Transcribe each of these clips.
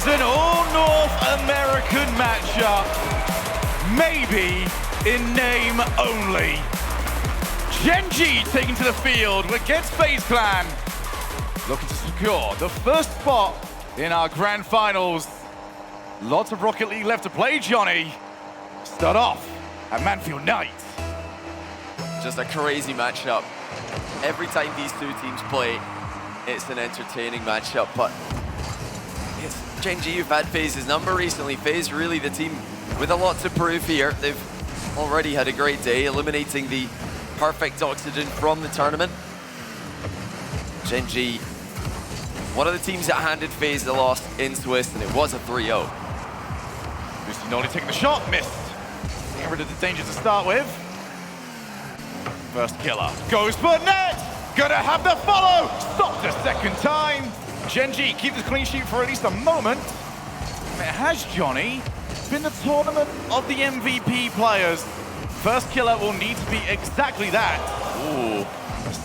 an all-North American matchup, maybe in name only. Gen.G taking to the field against FaZe Clan, looking to secure the first spot in our grand finals. Lots of Rocket League left to play, Johnny. Start off at Manfield Knight. Just a crazy matchup. Every time these two teams play, it's an entertaining matchup, but it's Gen.G who've had FaZe's number recently. FaZe really the team with a lot to prove here. They've already had a great day, eliminating the perfect oxygen from the tournament. Gen.G, one of the teams that handed FaZe the loss in Swiss, and it was a 3-0. Lucy Nolly taking the shot, missed. Getting rid of the danger to start with. First killer goes for net. Gonna have the follow. Stopped a second time. Gen.G keep this clean sheet for at least a moment. And it has, Johnny, been the tournament of the MVP players. First killer will need to be exactly that. Ooh,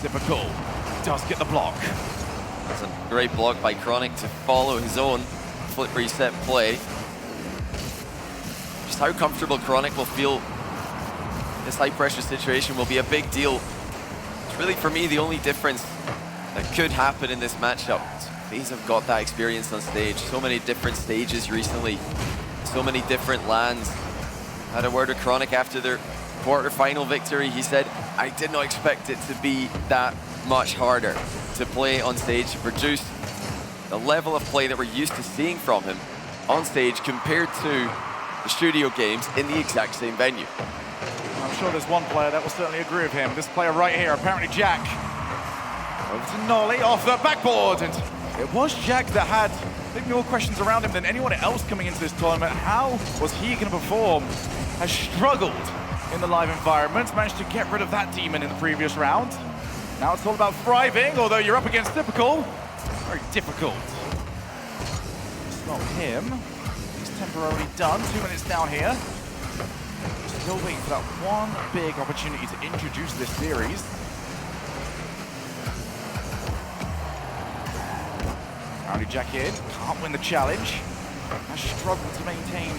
typical. Does get the block. That's a great block by Chronic to follow his own flip reset play. Just how comfortable Chronic will feel this high pressure situation will be a big deal. It's really, for me, the only difference that could happen in this matchup. FaZe have got that experience on stage. So many different stages recently. So many different lands. Had a word with Chronic after their quarterfinal victory. He said, I did not expect it to be that much harder to play on stage, to produce the level of play that we're used to seeing from him on stage compared to the studio games in the exact same venue. I'm sure there's one player that will certainly agree with him. This player right here, apparently Jack. Over to Nolly, off the backboard. And it was Jack that had maybe more questions around him than anyone else coming into this tournament. How was he going to perform? Has struggled in the live environment. Managed to get rid of that demon in the previous round. Now it's all about thriving, although you're up against Typical. Very difficult. Stop him. He's temporarily done. 2 minutes down here. Still waiting for that one big opportunity to introduce this series. Rowdy Jack in, can't win the challenge. Has struggled to maintain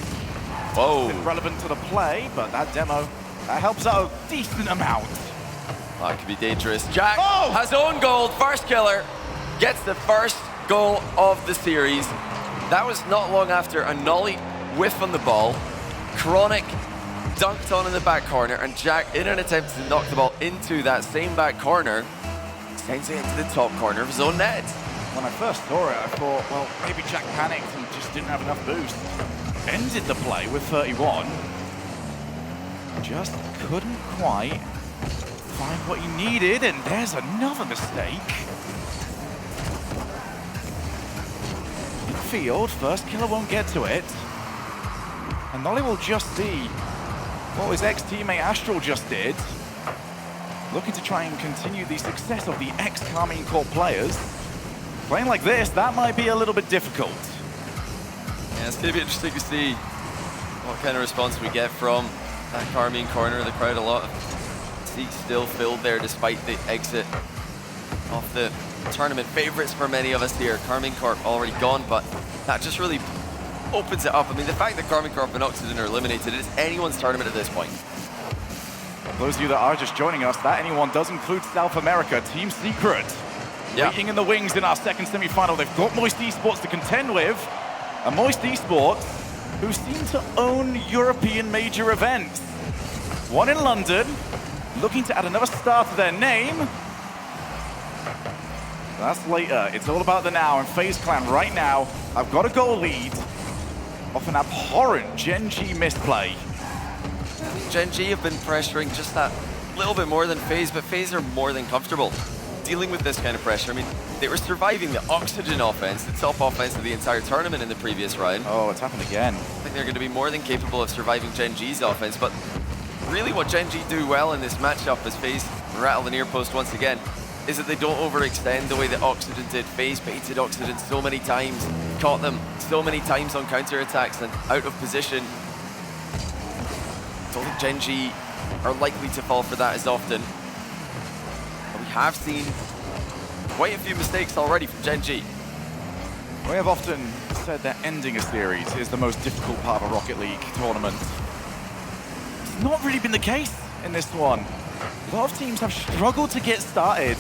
relevant to the play, but that demo, that helps out a decent amount. That could be dangerous. Jack has own goal, first killer, gets the first goal of the series. That was not long after a Nolly whiff on the ball. Chronic dunked on in the back corner, and Jack, in an attempt to knock the ball into that same back corner, sends it into the top corner of his own net. When I first saw it, I thought, well, maybe Jack panicked and just didn't have enough boost. Ended the play with 31. Just couldn't quite find what he needed, and there's another mistake. Midfield, first killer won't get to it. And Nolly will just see what his ex-teammate Astral just did. Looking to try and continue the success of the ex-Carmine Corp players. Playing like this, that might be a little bit difficult. Yeah, it's going to be interesting to see what kind of response we get from that Carmine corner. The crowd, a lot of seats still filled there despite the exit of the tournament favorites for many of us here. Carmine Corp already gone, but that just really opens it up. I mean, the fact that Carmine Corp and Oxygen are eliminated, it's anyone's tournament at this point. For those of you that are just joining us, that anyone does include South America, Team Secret. Yeah. Waiting in the wings in our second semi-final. They've got Moist Esports to contend with. And Moist Esports, who seem to own European major events. One in London, looking to add another star to their name. That's later. It's all about the now. And FaZe Clan right now, I've got a goal lead off an abhorrent Gen.G misplay. Gen.G have been pressuring just that little bit more than FaZe, but FaZe are more than comfortable dealing with this kind of pressure. I mean, they were surviving the Oxygen offense, the top offense of the entire tournament in the previous round. Oh, it's happened again. I think they're going to be more than capable of surviving Gen.G's offense, but really what Gen.G do well in this matchup as FaZe rattle the near post once again is that they don't overextend the way that Oxygen did. FaZe baited Oxygen so many times, caught them so many times on counterattacks and out of position. I don't think Gen.G are likely to fall for that as often. But we have seen quite a few mistakes already from Gen.G. We have often said that ending a series is the most difficult part of a Rocket League tournament. It's not really been the case in this one. A lot of teams have struggled to get started.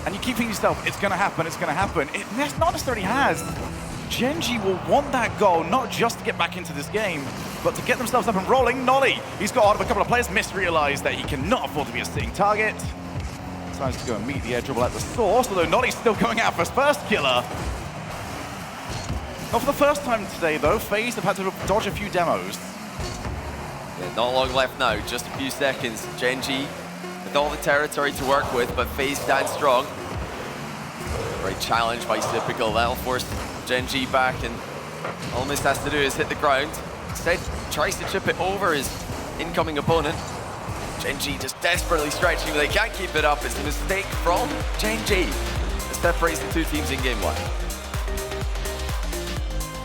And you keep thinking to yourself, it's going to happen, it's going to happen. It not necessarily has. Gen.G will want that goal, not just to get back into this game, but to get themselves up and rolling. Nolly, he's got out of a couple of players, misrealized that he cannot afford to be a sitting target. Decides to go and meet the air dribble at the source, although Nolly's still going out for his first killer. Not for the first time today, though. FaZe have had to dodge a few demos. Yeah, not long left now, just a few seconds. Gen.G with all the territory to work with, but FaZe stands strong. Right challenge by Typical, that'll force Gen.G back, and all Mist has to do is hit the ground. Instead, tries to chip it over his incoming opponent. Gen.G just desperately stretching, but they can't keep it up. It's a mistake from Gen.G that separates the two teams in game one.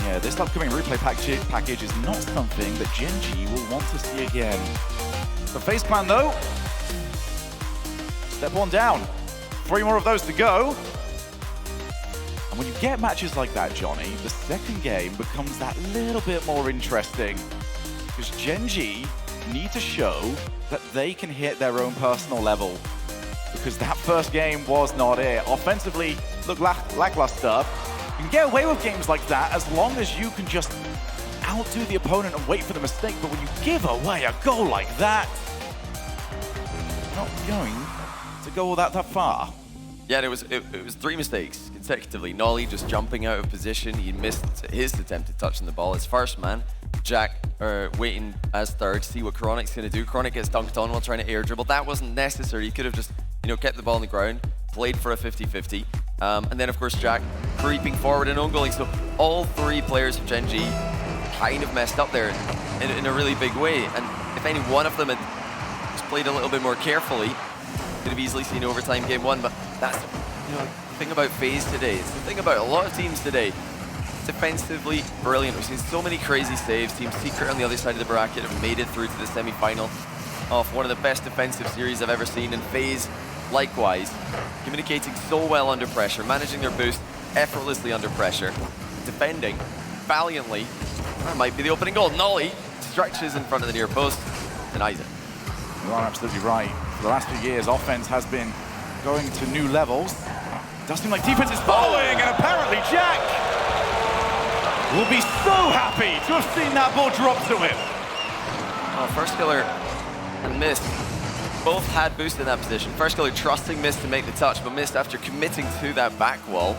Yeah, this upcoming replay package is not something that Gen.G will want to see again. The FaZe plan, though, step one down. 3 more of those to go. And when you get matches like that, Johnny, the second game becomes that little bit more interesting. Because Gen.G need to show that they can hit their own personal level. Because that first game was not it. Offensively, look lackluster. You can get away with games like that as long as you can just outdo the opponent and wait for the mistake. But when you give away a goal like that, not going to go all that far. Yeah, it was 3 mistakes consecutively. Nolly just jumping out of position. He missed his attempt at touching the ball as first man. Jack waiting as third, see what Chronic's going to do. Chronic gets dunked on while trying to air dribble. That wasn't necessary. He could have just, kept the ball on the ground, played for a 50-50. And then, of course, Jack creeping forward and own goaling. So all 3 players of Gen.G kind of messed up there in a really big way. And if any one of them had just played a little bit more carefully, could have easily seen overtime game 1. But that's the thing about FaZe today. It's the thing about a lot of teams today. Defensively brilliant. We've seen so many crazy saves. Team Secret on the other side of the bracket have made it through to the semi-final of one of the best defensive series I've ever seen. And FaZe, likewise, communicating so well under pressure, managing their boost effortlessly under pressure, defending valiantly. That might be the opening goal. Nolly stretches in front of the near post, denies it. You are absolutely right. For the last few years, offense has been going to new levels. It does seem like defense is following, and apparently Jack will be so happy to have seen that ball drop to him. Oh, First Killer and Mist both had boost in that position. First Killer trusting Mist to make the touch, but Mist, after committing to that back wall,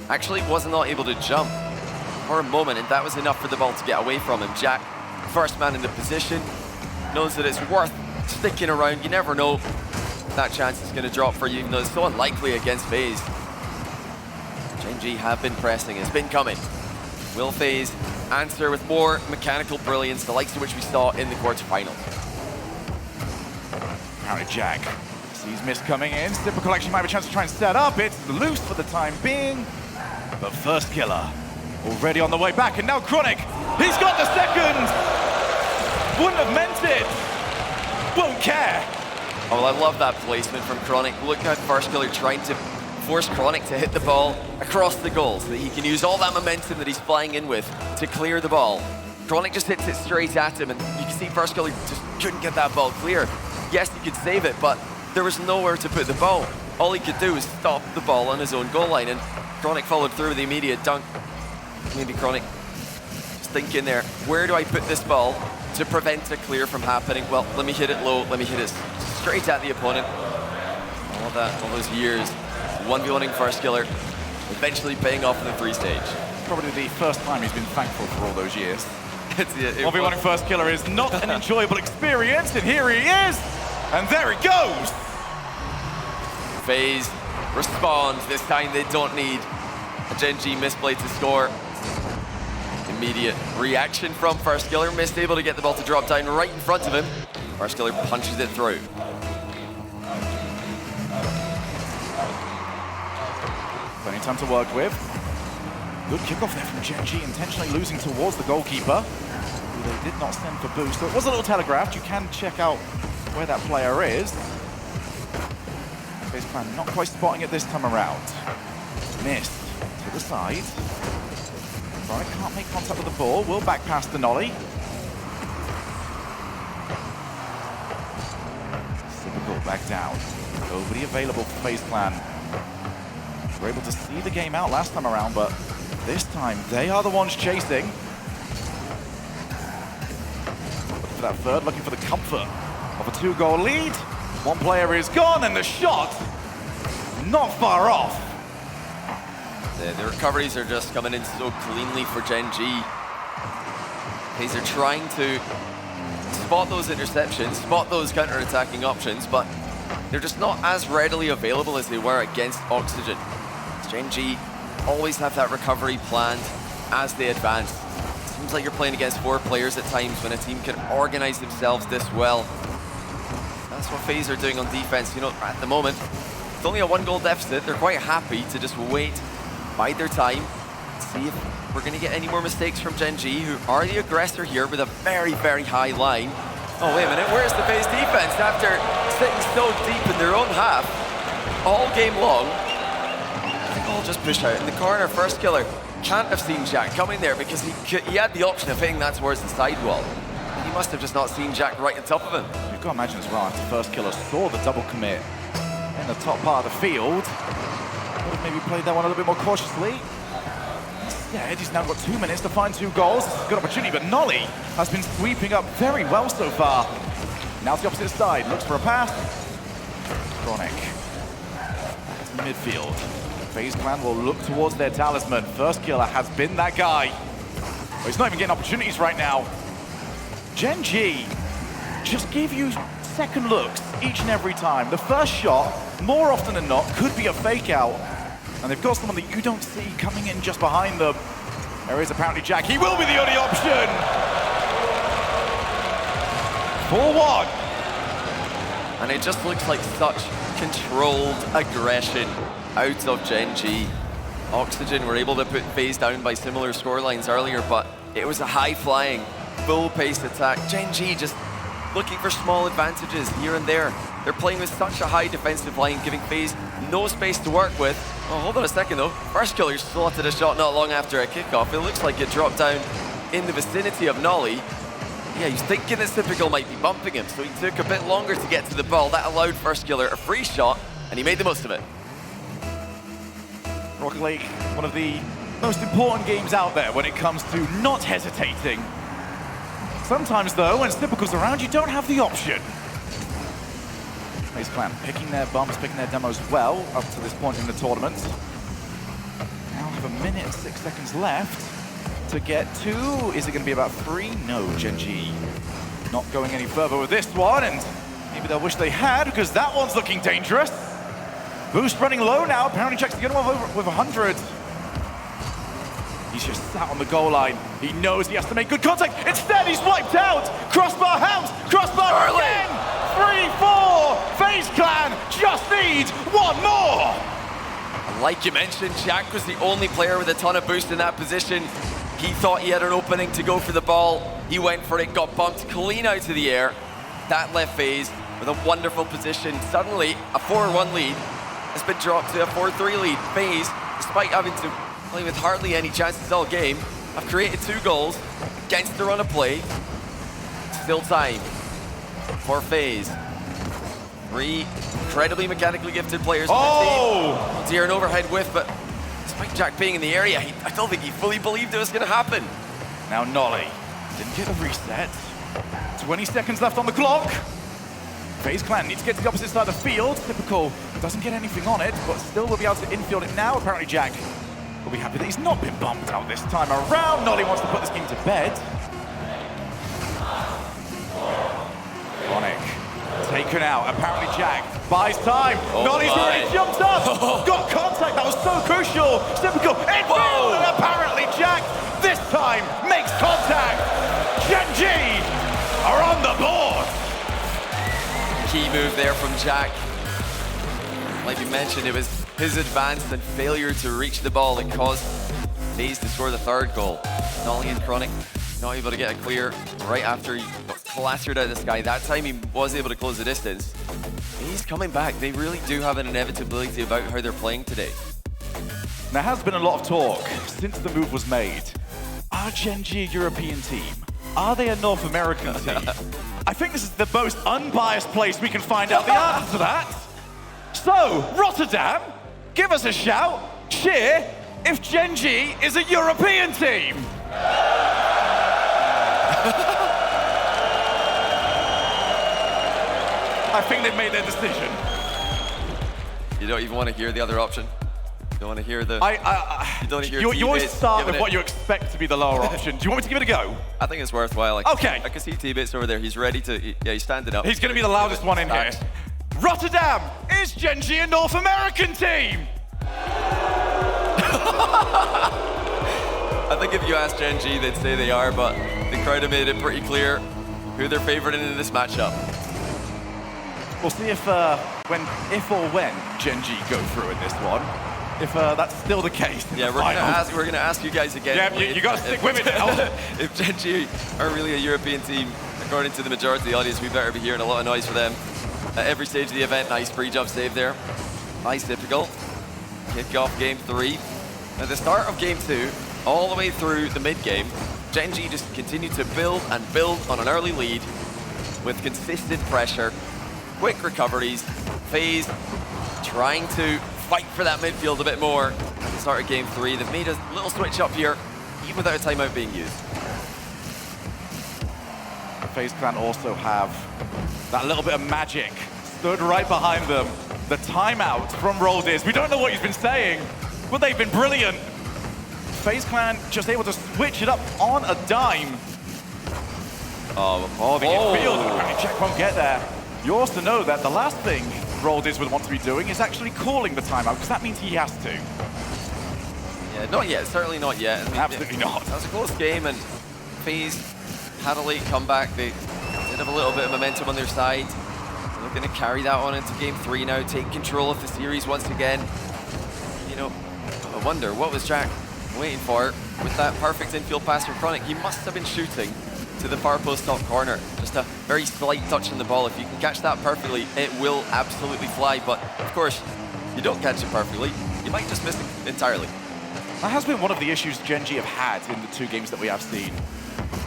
actually was not able to jump for a moment, and that was enough for the ball to get away from him. Jack, first man in the position, knows that it's worth sticking around. You never know that chance is going to drop for you, even though it's so unlikely against FaZe. Gen.G have been pressing, it's been coming. Will FaZe answer with more mechanical brilliance, the likes of which we saw in the quarterfinals? Apparently Jack sees Mist coming in. Slipper Collection might have a chance to try and set up. It's loose for the time being. But First Killer already on the way back. And now Chronic, he's got the second. Wouldn't have meant it. Won't care. Oh, well, I love that placement from Chronic. Look at First Killer trying to force Chronic to hit the ball across the goal so that he can use all that momentum that he's flying in with to clear the ball. Chronic just hits it straight at him, and you can see First Killer just couldn't get that ball clear. Yes, he could save it, but there was nowhere to put the ball. All he could do was stop the ball on his own goal line, and Chronic followed through with the immediate dunk. Maybe Chronic just thinking there, where do I put this ball to prevent a clear from happening? Well, let me hit it low, let me hit it straight at the opponent. All those years, 1v1ing First Killer, eventually paying off in the 3 stage. Probably the first time he's been thankful for all those years. 1v1ing First Killer is not an enjoyable experience, and here he is, and there he goes. FaZe responds. This time they don't need a Gen.G misplay to score. Immediate reaction from First Killer. Mist able to get the ball to drop down right in front of him. First Killer punches it through. Plenty of time to work with. Good kickoff there from Gen.G, intentionally losing towards the goalkeeper, who they did not send for boost. So it was a little telegraphed. You can check out where that player is. FaZe Clan not quite spotting it this time around. Mist to the side. Chronic can't make contact with the ball, will back pass the Nolly. Typical back down. Nobody available for FaZe Clan. They were able to see the game out last time around, but this time they are the ones chasing. Looking for that third, looking for the comfort of a 2-goal lead. One player is gone, and the shot not far off. The recoveries are just coming in so cleanly for Gen.G. FaZe are trying to spot those interceptions, spot those counter-attacking options, but they're just not as readily available as they were against Oxygen. Gen.G always have that recovery planned as they advance. Seems like you're playing against 4 players at times when a team can organize themselves this well. That's what FaZe are doing on defense. You know, at the moment, it's only a 1-goal deficit. They're quite happy to just wait, bide their time, see if we're going to get any more mistakes from Gen.G, who are the aggressor here with a very, very high line. Oh, wait a minute, where's the FaZe defense after sitting so deep in their own half all game long? They all just push out in the corner. First killer can't have seen Jack coming there because he had the option of hitting that towards the sidewall. He must have just not seen Jack right on top of him. You've got to imagine as well, after first killer saw the double commit in the top part of the field, would have maybe played that one a little bit more cautiously. Instead, he's now got 2 minutes to find 2 goals. This is a good opportunity, but Nolly has been sweeping up very well so far. Now to the opposite side, looks for a pass. Chronic. Midfield. FaZe Clan will look towards their talisman. First killer has been that guy. But he's not even getting opportunities right now. Gen.G just give you second looks each and every time. The first shot, more often than not, could be a fake out. And they've got someone that you don't see coming in just behind them. There is apparently Jack. He will be the only option. 4-1. And it just looks like such controlled aggression out of Gen.G. Oxygen were able to put FaZe down by similar scorelines earlier, but it was a high-flying, full-paced attack. Gen.G just looking for small advantages here and there. They're playing with such a high defensive line, giving FaZe no space to work with. Oh, hold on a second though. First killer slotted a shot not long after a kickoff. It looks like it dropped down in the vicinity of Nolly. Yeah, he's thinking that Typical might be bumping him, so he took a bit longer to get to the ball. That allowed First Killer a free shot, and he made the most of it. Rocket League, one of the most important games out there when it comes to not hesitating. Sometimes though, when Typical's around, you don't have the option. FaZe Clan picking their bumps, picking their demos well up to this point in the tournament. Now have a minute and 6 seconds left to get to, is it going to be about 3? No, Gen.G not going any further with this one, and maybe they'll wish they had, because that one's looking dangerous. Boost running low now, apparently checks the good one with 100. He's just sat on the goal line. He knows he has to make good contact. Instead, he's wiped out. Crossbar house, crossbar again. 3-4. FaZe Clan just needs one more. Like you mentioned, Jack was the only player with a ton of boost in that position. He thought he had an opening to go for the ball. He went for it, got bumped clean out of the air. That left FaZe with a wonderful position. Suddenly, a 4-1 lead has been dropped to a 4-3 lead. FaZe, despite having to play with hardly any chances all game, have created 2 goals against the run of play. Still time for FaZe. 3 incredibly mechanically gifted players on the team. It's here an overhead whiff, but despite Jack being in the area, I don't think he fully believed it was going to happen. Now Nolly didn't get a reset. 20 seconds left on the clock. FaZe Clan needs to get to the opposite side of the field. Typical doesn't get anything on it, but still will be able to infield it now. Apparently Jack will be happy that he's not been bumped out this time around. Nolly wants to put this game to bed. Chronic taken out. Apparently Jack buys time. Nolly's already jumped up. Got contact. That was so crucial. Typical infield, and apparently Jack this time makes contact. Gen.G are on the board. Key move there from Jack. Like you mentioned, it was his advance and failure to reach the ball that caused FaZe to score the 3rd goal. Nolly and Chronic not able to get a clear right after he got plastered out of the sky. That time he was able to close the distance. He's coming back. They really do have an inevitability about how they're playing today. There has been a lot of talk since the move was made Are Gen.G a European team? Are they a North American team? I think this is the most unbiased place we can find out the answer to that. So, Rotterdam, give us a shout, cheer, if Gen.G is a European team. I think they've made their decision. You don't even want to hear the other option. You don't want to hear the... You always start with what you expect to be the lower option. Do you want me to give it a go? I think it's worthwhile. Okay. I can see T-Bits over there. He's ready to... Yeah, he's standing up. He's going to be the loudest one in here. Rotterdam, is Gen.G a North American team? I think if you ask Gen.G, they'd say they are, but the crowd have made it pretty clear who they're favouring in this matchup. We'll see if or when Gen.G go through in this one. If that's still the case. Yeah, we're gonna ask you guys again. Yeah, you got to stick with it now. If Gen.G are really a European team, according to the majority of the audience, we better be hearing a lot of noise for them. At every stage of the event, nice pre-jump save there. Nice typical. Kick off game 3. At the start of game 2, all the way through the mid-game, Gen.G just continued to build and build on an early lead with consistent pressure, quick recoveries, FaZe trying to fight for that midfield a bit more at the start of game 3. They've made a little switch up here, even without a timeout being used. The FaZe clan also have that little bit of magic stood right behind them. The timeout from Roldiz. We don't know what he's been saying, but they've been brilliant. FaZe clan just able to switch it up on a dime. The infield, apparently Jack won't get there. You also know that the last thing Roldiz would want to be doing is actually calling the timeout, because that means he has to. Yeah, not yet, certainly not yet. I mean, absolutely not. That was a close game, and FaZe had a late comeback. They did have a little bit of momentum on their side. They're going to carry that on into game 3 now, take control of the series once again. You know, I wonder, what was Jack waiting for with that perfect infield pass from Chronic? He must have been shooting to the far post top corner. Just a very slight touch on the ball. If you can catch that perfectly, it will absolutely fly. But of course, you don't catch it perfectly, you might just miss it entirely. That has been one of the issues Gen.G have had in the 2 games that we have seen,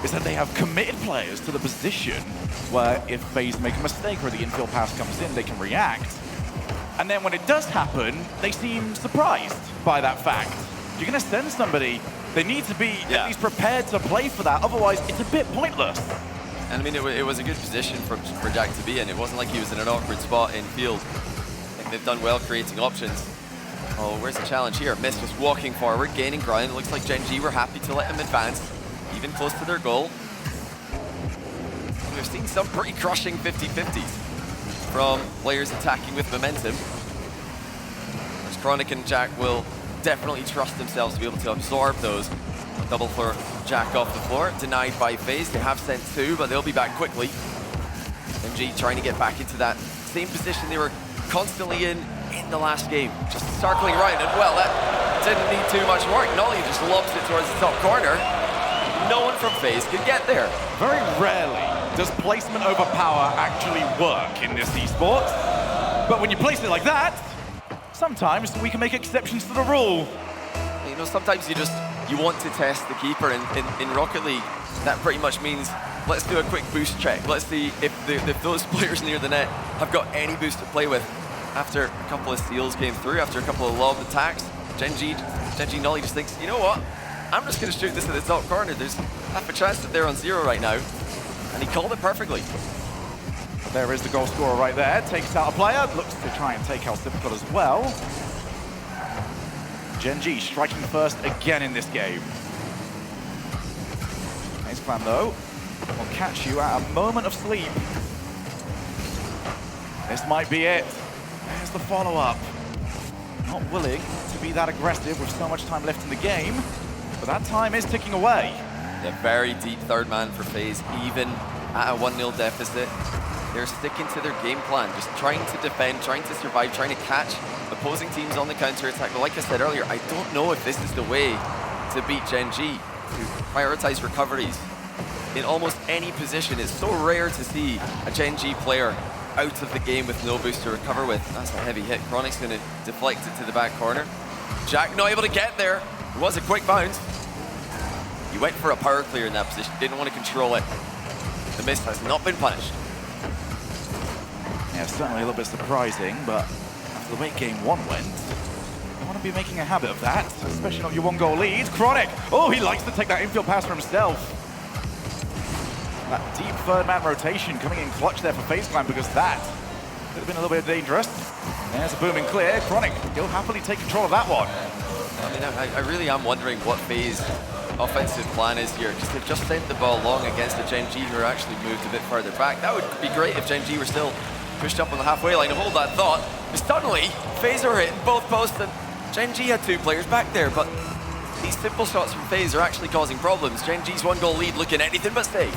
is that they have committed players to the position where if FaZe make a mistake or the infield pass comes in, they can react. And then when it does happen, they seem surprised by that fact. You're going to send somebody, they need to be at least prepared to play for that, otherwise it's a bit pointless. And I mean, it was a good position for Jack to be in. It wasn't like he was in an awkward spot in field. I think they've done well creating options. Oh, where's the challenge here? Mist just walking forward, gaining ground. It looks like Gen.G were happy to let him advance, even close to their goal. We've seen some pretty crushing 50-50s from players attacking with momentum. As Chronic and Jack will definitely trust themselves to be able to absorb those. A double for Jack off the floor, denied by FaZe. They have sent 2, but they'll be back quickly. Gen.G trying to get back into that same position they were constantly in the last game. Just circling right, and well, that didn't need too much work. Nolly just lobs it towards the top corner. No one from FaZe can get there. Very rarely does placement over power actually work in this esports. But when you place it like that, sometimes we can make exceptions to the rule. You know, sometimes you want to test the keeper. In Rocket League, that pretty much means let's do a quick boost check. Let's see if those players near the net have got any boost to play with. After a couple of steals came through, after a couple of lob attacks, Gen.G Nolly just thinks, you know what? I'm just going to shoot this at the top corner. There's half a chance that they're on 0 right now. And he called it perfectly. There is the goal scorer right there. Takes out a player. Looks to try and take out Typical as well. Gen.G striking first again in this game. FaZe clan, though, will catch you at a moment of sleep. This might be it. There's the follow-up. Not willing to be that aggressive with so much time left in the game, but that time is ticking away. A very deep third man for FaZe, even at a 1-0 deficit. They're sticking to their game plan, just trying to defend, trying to survive, trying to catch opposing teams on the counter-attack. But like I said earlier, I don't know if this is the way to beat Gen.G, to prioritize recoveries in almost any position. It's so rare to see a Gen.G player out of the game with no boost to recover with. That's a heavy hit. Chronic's going to deflect it to the back corner. Jack not able to get there. It was a quick bounce. He went for a power clear in that position, didn't want to control it. The miss has not been punished. Yeah, certainly a little bit surprising, but after the way game one went, you want to be making a habit of that, especially on your one-goal lead. Chronic, oh, he likes to take that infield pass for himself. That deep third-man rotation coming in clutch there for FaZe Clan, because that could have been a little bit dangerous. There's a booming clear. Chronic, he'll happily take control of that one. I mean, I really am wondering what FaZe offensive plan is here, because they've just sent the ball long against the Gen.G who are actually moved a bit further back. That would be great if Gen.G were still pushed up on the halfway line. Hold that thought. Suddenly, FaZe are hitting both posts, and Gen.G had 2 players back there, but these simple shots from FaZe are actually causing problems. Gen.G's 1-goal lead looking anything but safe.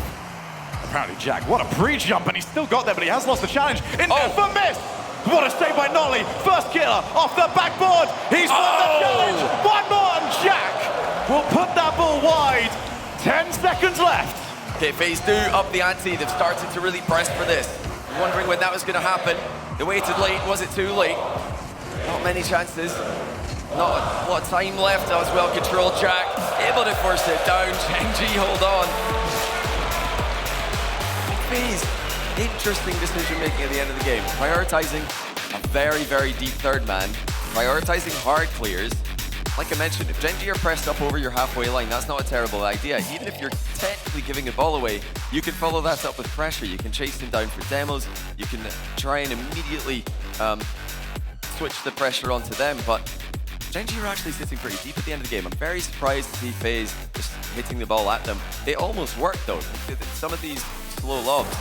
Apparently, Jack, what a pre-jump, and he's still got there, but he has lost the challenge. In there for miss! What a save by Nolly. First killer off the backboard. He's won the challenge. One more, and Jack will put that ball wide. 10 seconds left. Okay, FaZe do up the ante. They've started to really press for this. Wondering when that was going to happen. They waited late. Was it too late? Not many chances. Not a lot of time left. That was well controlled. Jack able to force it down. Gen.G hold on. FaZe, interesting decision making at the end of the game. Prioritizing a very, very deep third man. Prioritizing hard clears. Like I mentioned, if Gen.G are pressed up over your halfway line, that's not a terrible idea. Even if you're technically giving a ball away, you can follow that up with pressure. You can chase them down for demos. You can try and immediately switch the pressure onto them. But Gen.G are actually sitting pretty deep at the end of the game. I'm very surprised to see FaZe just hitting the ball at them. They almost worked though. Some of these slow lobs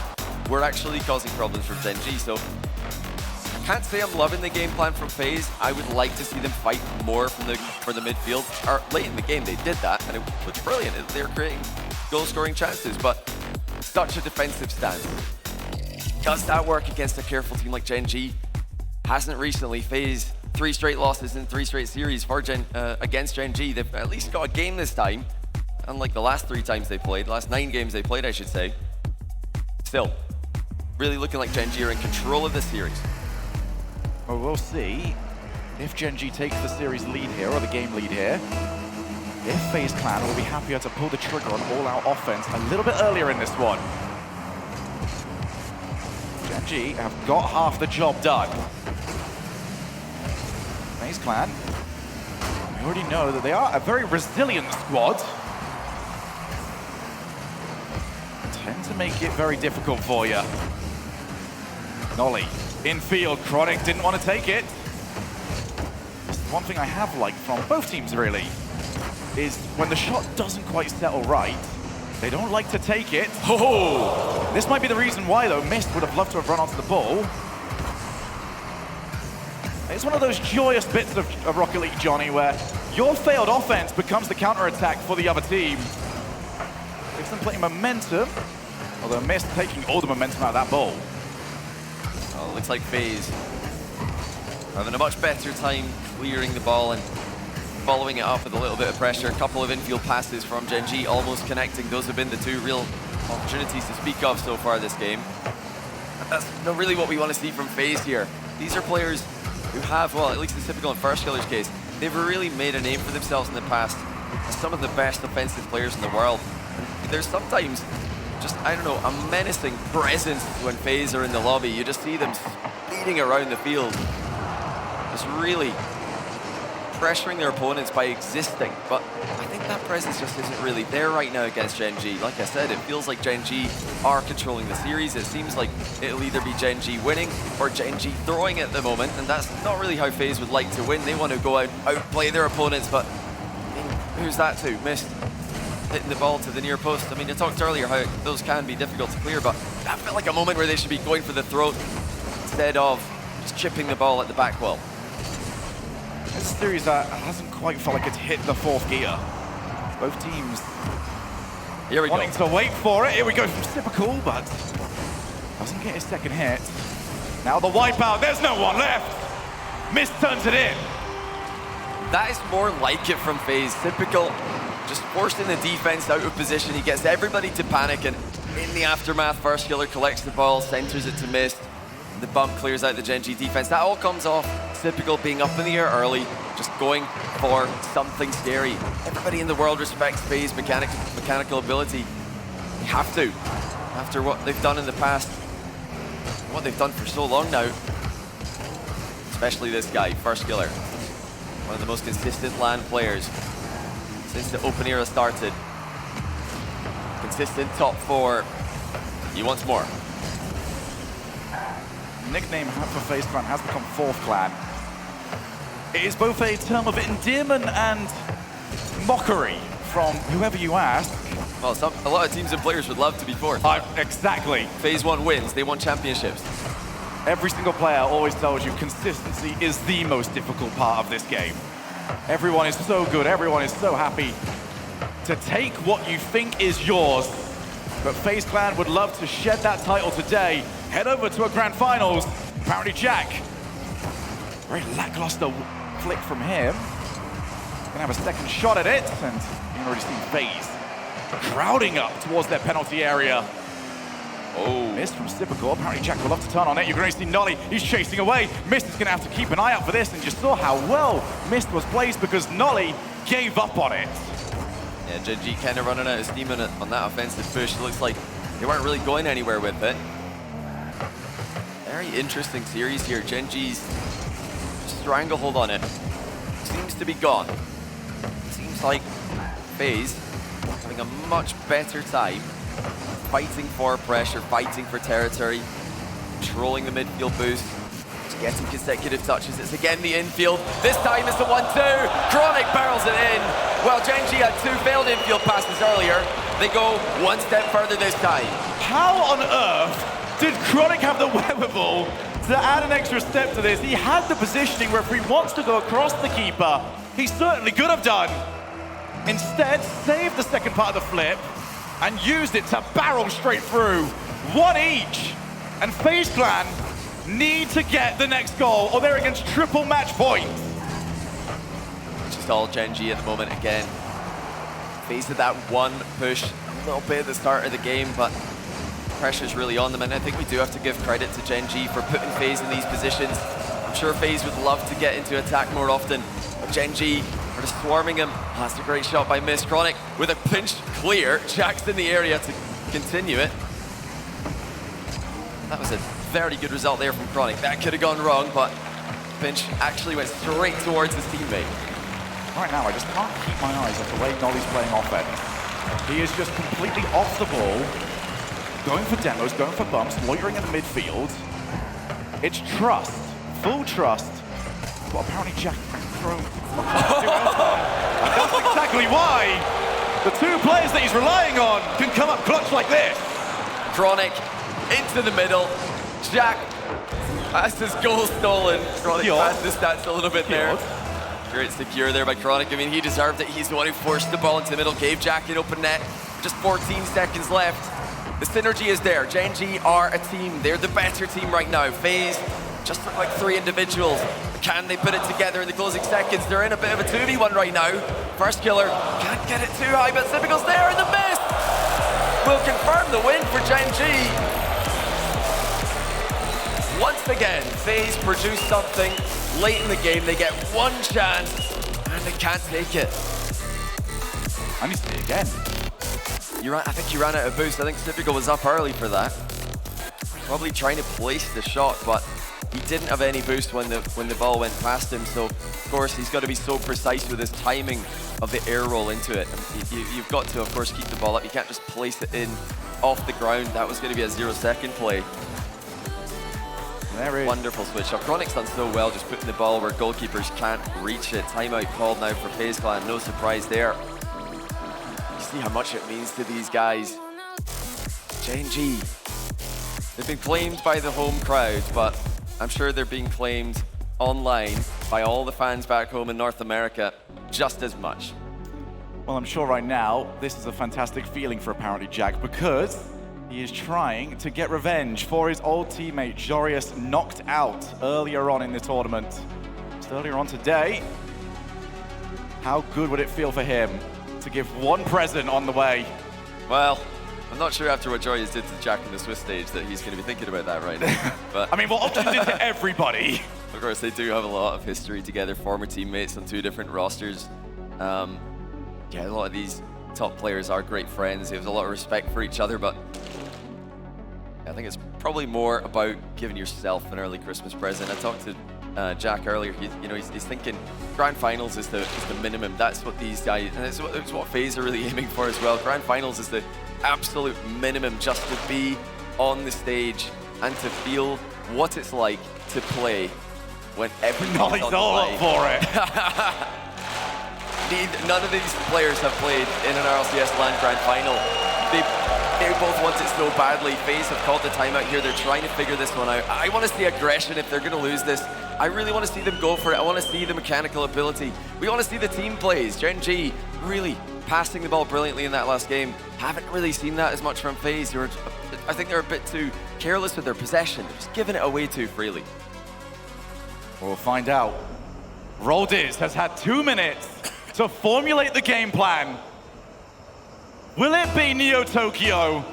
were actually causing problems for Gen.G. So I can't say I'm loving the game plan from FaZe. I would like to see them fight more for the midfield. Or late in the game they did that, and it was brilliant. They were creating goal-scoring chances, but such a defensive stance. Does that work against a careful team like Gen.G? Hasn't recently. FaZe 3 straight losses in 3 straight series for against Gen.G. They've at least got a game this time, unlike the last 3 times they played, the last 9 games they played, I should say. Still, really looking like Gen.G are in control of this series. Well, we'll see if Gen.G takes the series lead here, or the game lead here. If FaZe Clan will be happier to pull the trigger on all-out offense a little bit earlier in this one. Gen.G have got half the job done. FaZe Clan, we already know that they are a very resilient squad. Tend to make it very difficult for you. Nolly, infield, Chronic didn't want to take it. One thing I have liked from both teams, really, is when the shot doesn't quite settle right, they don't like to take it. Oh! This might be the reason why, though. Mist would have loved to have run onto the ball. It's one of those joyous bits of Rocket League, Johnny, where your failed offense becomes the counter-attack for the other team. Gives them plenty of momentum, although Mist taking all the momentum out of that ball. Well, it looks like FaZe having a much better time clearing the ball and following it up with a little bit of pressure. A couple of infield passes from Gen.G almost connecting. Those have been the 2 real opportunities to speak of so far this game. And that's not really what we want to see from FaZe here. These are players who have, well, at least in typical and First Killer's case, they've really made a name for themselves in the past as some of the best offensive players in the world. And there's sometimes just, I don't know, a menacing presence when FaZe are in the lobby. You just see them speeding around the field, just really pressuring their opponents by existing. But I think that presence just isn't really there right now against Gen.G. Like I said, it feels like Gen.G are controlling the series. It seems like it'll either be Gen.G winning or Gen.G throwing at the moment, and that's not really how FaZe would like to win. They want to go out, outplay their opponents, but I mean, who's that to? Mist hitting the ball to the near post. I mean, I talked earlier how those can be difficult to clear, but that felt like a moment where they should be going for the throat instead of just chipping the ball at the back wall. It's a series that hasn't quite felt like it's hit the 4th gear. Both teams Here we wanting go. to wait for it. Here we go from Typical, but doesn't get his second hit. Now the wipeout, there's no one left. Mist turns it in. That is more like it from FaZe. Typical, just forcing the defense out of position. He gets everybody to panic, and in the aftermath, First Killer collects the ball, centers it to Mist. The bump clears out the Gen.G defense. That all comes off Typical being up in the air early, just going for something scary. Everybody in the world respects FaZe mechanical ability. They have to, after what they've done in the past, what they've done for so long now. Especially this guy, First Killer. One of the most consistent LAN players since the Open era started. Consistent top 4. He wants more. Nickname for FaZe Clan has become Fourth Clan. It is both a term of endearment and mockery from whoever you ask. Well, a lot of teams and players would love to be fourth. Exactly. FaZe won wins, they won championships. Every single player always tells you consistency is the most difficult part of this game. Everyone is so good, everyone is so happy to take what you think is yours. But FaZe Clan would love to shed that title today. Head over to a grand finals. Apparently Jack, very lackluster flick from him. Gonna have a second shot at it, and you can already see FaZe crowding up towards their penalty area. Oh, missed from Typical. Apparently Jack will love to turn on it. You're going to see Nolly. He's chasing away. Mist is going to have to keep an eye out for this, and you saw how well Mist was placed because Nolly gave up on it. Yeah, Gen.G kind of running out of steam on that offensive push. It looks like they weren't really going anywhere with it. Very interesting series here. Gen.G's stranglehold on it seems to be gone. Seems like FaZe having a much better time fighting for pressure, fighting for territory, controlling the midfield boost, just getting consecutive touches. It's again the infield. This time it's the 1-2. Chronic barrels it in. Well, Gen.G had 2 failed infield passes earlier. They go one step further this time. How on earth did Chronic have the wherewithal to add an extra step to this? He had the positioning where if he wants to go across the keeper, he certainly could have done. Instead, saved the second part of the flip and used it to barrel straight through. One each. And FaZe Clan need to get the next goal or they're against triple match point. Just all Gen.G at the moment again. FaZe did that one push a little bit at the start of the game, but pressure's really on them, and I think we do have to give credit to Gen.G for putting FaZe in these positions. I'm sure FaZe would love to get into attack more often, but Gen.G are just swarming him. Oh, that's a great shot by Mist. Chronic with a pinch clear. Jack's in the area to continue it. That was a very good result there from Chronic. That could have gone wrong, but pinch actually went straight towards his teammate. Right now, I just can't keep my eyes off the way Nolly's playing offense. He is just completely off the ball, going for demos, going for bumps, loitering in the midfield. It's trust, full trust. But apparently Jack thrown. That's exactly why the 2 players that he's relying on can come up clutch like this. Chronic into the middle. Jack has his goal stolen. Chronic passed the stats a little bit there. Great secure there by Chronic. I mean, he deserved it. He's the one who forced the ball into the middle, gave Jack an open net. Just 14 seconds left. The synergy is there. Gen.G are a team. They're the better team right now. FaZe just look like 3 individuals. Can they put it together in the closing seconds? They're in a bit of a 2v1 right now. First Killer can't get it too high, but Typical's there in the mist. Will confirm the win for Gen.G. Once again, FaZe produce something late in the game. They get one chance and they can't take it. I need to see it again. I think you ran out of boost. I think Typical was up early for that. Probably trying to place the shot, but he didn't have any boost when the ball went past him. So, of course, he's got to be so precise with his timing of the air roll into it. You've got to, of course, keep the ball up. You can't just place it in off the ground. That was going to be a 0-second play. There is. Wonderful switch up. Chronic's done so well just putting the ball where goalkeepers can't reach it. Timeout called now for FaZe Clan. No surprise there. You see how much it means to these guys. Gen.G. They've been claimed by the home crowd, but I'm sure they're being claimed online by all the fans back home in North America just as much. Well, I'm sure right now, this is a fantastic feeling for apparently Jack because he is trying to get revenge for his old teammate, Jorius, knocked out earlier on in the tournament. Just earlier on today, how good would it feel for him to give one present on the way? Well, I'm not sure after what Joyous did to Jack in the Swiss stage that he's going to be thinking about that right now. But I mean, what Option did to everybody. Of course, they do have a lot of history together, former teammates on 2 different rosters. Yeah, a lot of these top players are great friends. They have a lot of respect for each other, but I think it's probably more about giving yourself an early Christmas present. I talked to Jack earlier. He's thinking Grand Finals is the minimum. That's what these guys, and it's what FaZe are really aiming for as well. Grand Finals is the absolute minimum, just to be on the stage and to feel what it's like to play when everything's on the all line. up for it. None of these players have played in an RLCS LAN Grand Final. They both want it so badly. FaZe have called the timeout here. They're trying to figure this one out. I want to see aggression if they're going to lose this. I really want to see them go for it. I want to see the mechanical ability. We want to see the team plays. Gen.G really passing the ball brilliantly in that last game. Haven't really seen that as much from FaZe. I think they're a bit too careless with their possession. They're just giving it away too freely. We'll find out. Roldiz has had 2 minutes to formulate the game plan. Will it be Neo Tokyo?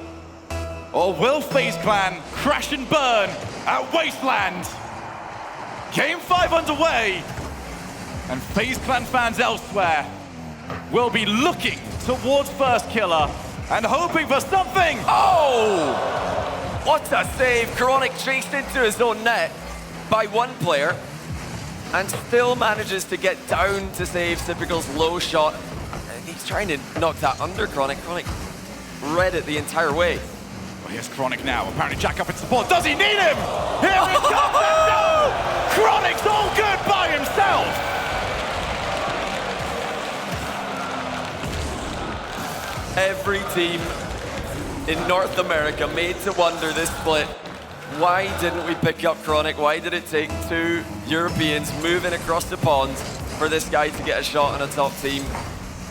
Or will FaZe Clan crash and burn at Wasteland? Game 5 underway, and FaZe Clan fans elsewhere will be looking towards First Killer and hoping for something. Oh! What a save! Chronic chased into his own net by one player and still manages to get down to save Typical's low shot. He's trying to knock that under Chronic. Chronic read it the entire way. Well, here's Chronic now. Apparently Jack up in support. Does he need him? Here it comes, and no! Chronic's all good by himself! Every team in North America made to wonder this split. Why didn't we pick up Chronic? Why did it take 2 Europeans moving across the pond for this guy to get a shot on a top team?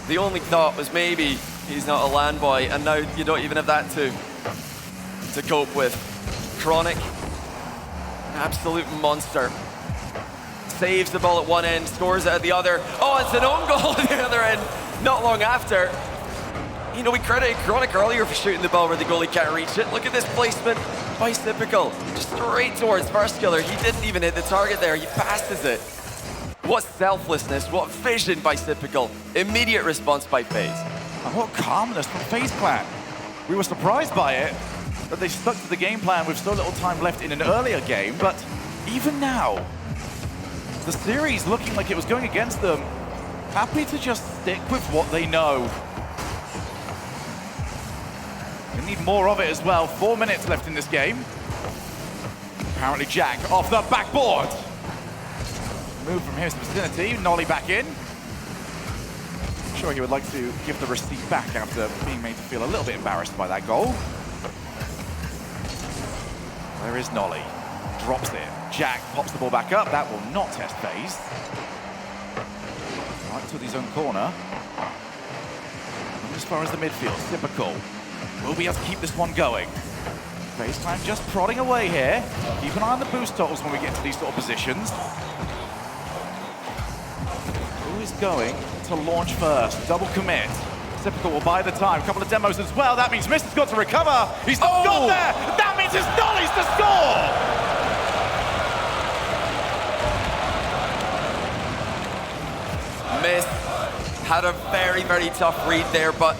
The only thought was maybe he's not a LAN boy, and now you don't even have that to cope with. Chronic, absolute monster. Saves the ball at one end, scores it at the other. Oh, it's an own goal at the other end, not long after. You know, we credited Chronic earlier for shooting the ball where the goalie can't reach it. Look at this placement by Typical, just straight towards First Killer. He didn't even hit the target there, he passes it. What selflessness, what vision by Typical. Immediate response by FaZe. And what calmness from FaZe Clan. We were surprised by it, that they stuck to the game plan with so little time left in an earlier game, but even now, the series looking like it was going against them, happy to just stick with what they know. They need more of it as well. 4 minutes left in this game. Apparently Jack off the backboard. Move from his vicinity, Nolly back in. I'm sure he would like to give the receipt back after being made to feel a little bit embarrassed by that goal. There is Nolly, drops it. Jack pops the ball back up, that will not test FaZe. Right to his own corner. And as far as the midfield, Typical will be able to keep this one going. FaZe Clan just prodding away here. Keep an eye on the boost totals when we get to these sort of positions. Who is going to launch first? Double commit. Typical will buy the time. A couple of demos as well. That means Mister's got to recover. He's not got there. That means it's Nolly's to score. Miss had a very, very tough read there, but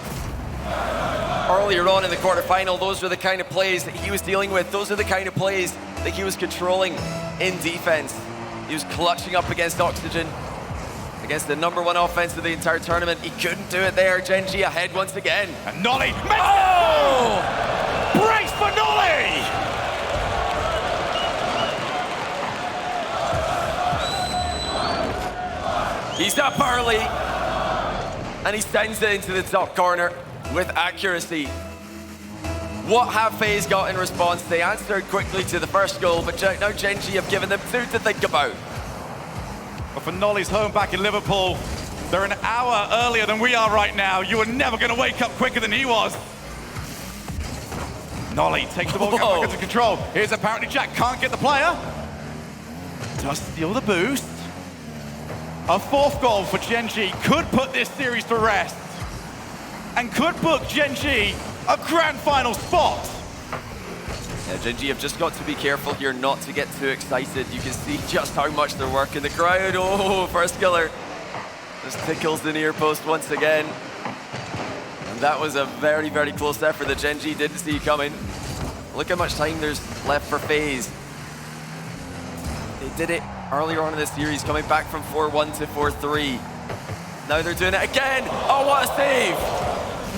earlier on in the quarterfinal, those were the kind of plays that he was dealing with. Those are the kind of plays that he was controlling in defense. He was clutching up against Oxygen, against the #1 offense of the entire tournament. He couldn't do it there. Gen.G ahead once again. And Nolly. Oh! Brace for Nolly! He's up early, and he sends it into the top corner with accuracy. What have FaZe got in response? They answered quickly to the first goal, but now Gen.G have given them 2 to think about. But for Nolly's home back in Liverpool, they're an hour earlier than we are right now. You were never going to wake up quicker than he was. Nolly takes the ball back into control. Here's apparently Jack, can't get the player. Does steal the boost. A 4th goal for Gen.G could put this series to rest and could book Gen.G a grand final spot. Yeah, Gen.G have just got to be careful here not to get too excited. You can see just how much they're working the crowd. Oh, first killer. Just tickles the near post once again. And that was a very, very close effort that Gen.G didn't see coming. Look how much time there's left for FaZe. They did it earlier on in the series, coming back from 4-1 to 4-3. Now they're doing it again. Oh, what a save.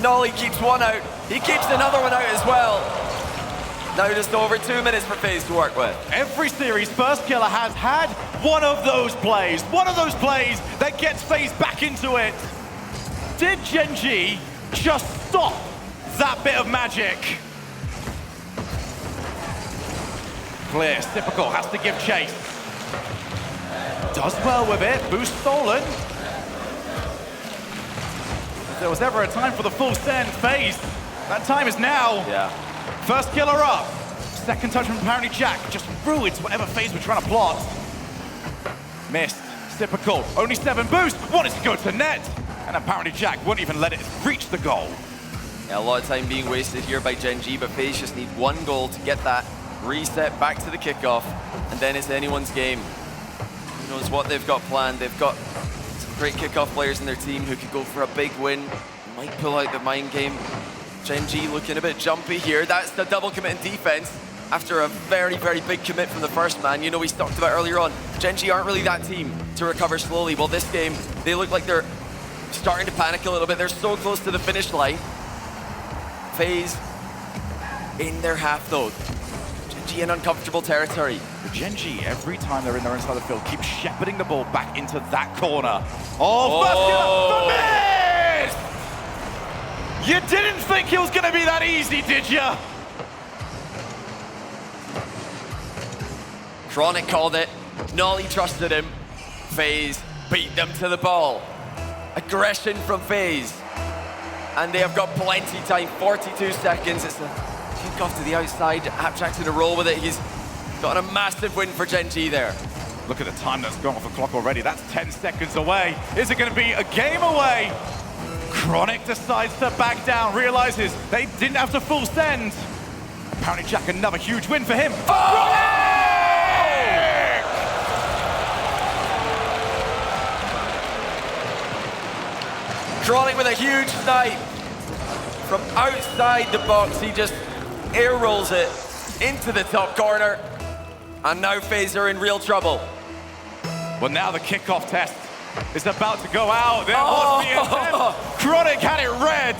Nolly keeps one out. He keeps another one out as well. Now just over 2 minutes for FaZe to work with. Every series, first killer has had one of those plays that gets FaZe back into it. Did Gen.G just stop that bit of magic? Clear, typical, has to give chase. Does well with it, boost stolen. If there was ever a time for the full send, FaZe, that time is now. Yeah. First killer up. Second touch from apparently Jack. Just ruins whatever FaZe were trying to plot. Missed. Typical. Only 7 boost. Wanted to go to net. And apparently Jack wouldn't even let it reach the goal. Yeah, a lot of time being wasted here by Gen.G, but FaZe just need 1 goal to get that reset back to the kickoff. And then it's anyone's game. Who knows what they've got planned. They've got some great kickoff players in their team who could go for a big win. Might pull out the mind game. Gen.G looking a bit jumpy here. That's the double commit in defense after a very, very big commit from the first man. You know, we talked about earlier on, Gen.G aren't really that team to recover slowly. Well, this game, they look like they're starting to panic a little bit. They're so close to the finish line. FaZe in their half, though. Gen.G in uncomfortable territory. Gen.G, every time they're in their own side of the field, keep shepherding the ball back into that corner. Oh, first killer, you didn't think it was going to be that easy, did you? Chronic called it. Nolly trusted him. FaZe beat them to the ball. Aggression from FaZe. And they have got plenty time, 42 seconds. It's a kickoff to the outside. Hapjack's in a roll with it. He's got a massive win for Gen.G there. Look at the time that's gone off the clock already. That's 10 seconds away. Is it going to be a game away? Chronic decides to back down, realizes they didn't have to full send. Apparently Jack, another huge win for him. Oh! Chronic with a huge snipe. From outside the box, he just air rolls it into the top corner. And now FaZe are in real trouble. Well, now the kickoff test is about to go out. There was the attempt. Chronic had it red.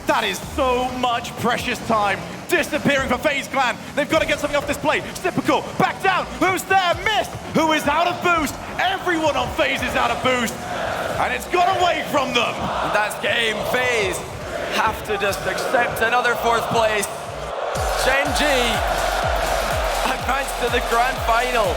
That is so much precious time disappearing for FaZe Clan. They've got to get something off this play. Typical, back down. Who's there? Missed. Who is out of boost? Everyone on FaZe is out of boost. And it's gone away from them. And that's game. FaZe have to just accept another 4th place. Gen.G advanced to the grand final.